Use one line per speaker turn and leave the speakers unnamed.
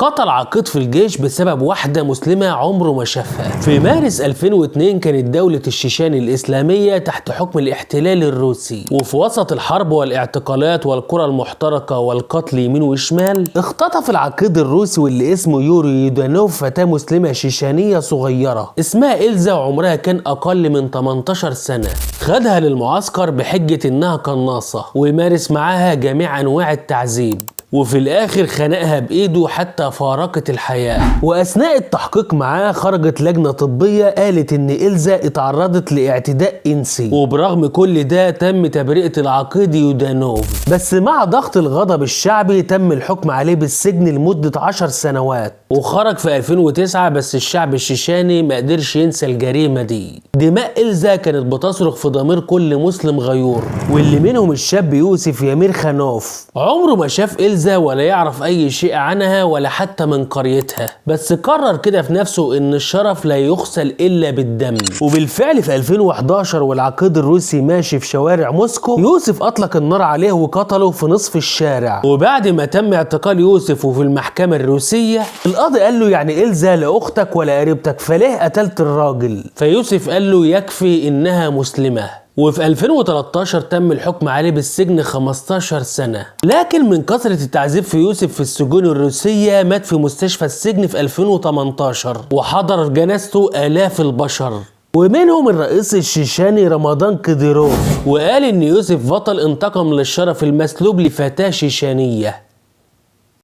قتل عقيد في الجيش بسبب واحدة مسلمة عمره ما شافها. في مارس 2002 كانت دولة الشيشان الإسلامية تحت حكم الاحتلال الروسي، وفي وسط الحرب والاعتقالات والقرى المحترقة والقتل يمين وشمال، اختطف العقيد الروسي واللي اسمه يوري يودانوف فتاة مسلمة شيشانية صغيرة اسمها إلزا وعمرها كان أقل من 18 سنة. خدها للمعسكر بحجة إنها قناصة ويمارس معاها جميع أنواع التعذيب، وفي الاخر خنقها بايده حتى فارقت الحياة. واثناء التحقيق معاه خرجت لجنة طبية قالت ان إلزا اتعرضت لاعتداء انسي، وبرغم كل ده تم تبرئة العقيد يودانوف، بس مع ضغط الغضب الشعبي تم الحكم عليه بالسجن لمدة 10 سنوات، وخرج في 2009. بس الشعب الشيشاني ما قدرش ينسى الجريمة دي. دماء إلزا كانت بتصرخ في ضمير كل مسلم غيور، واللي منهم الشاب يوسف يامير خانوف. عمره ما شاف إلزا ولا يعرف أي شيء عنها ولا حتى من قريتها، بس قرر كده في نفسه إن الشرف لا يغسل إلا بالدم. وبالفعل في 2011 والعقيد الروسي ماشي في شوارع موسكو، يوسف أطلق النار عليه وقتله في نصف الشارع. وبعد ما تم اعتقال يوسف وفي المحكمة الروسية، القاضي قال له يعني إلزا لا أختك ولا قريبتك، فليه قتلت الراجل؟ فيوسف قال له يكفي إنها مسلمة. وفي 2013 تم الحكم عليه بالسجن 15 سنة. لكن من كثرة التعذيب في يوسف في السجون الروسية مات في مستشفى السجن في 2018، وحضر جنازته آلاف البشر ومنهم الرئيس الشيشاني رمضان كديروف. وقال إن يوسف بطل انتقم للشرف المسلوب لفتاة شيشانية.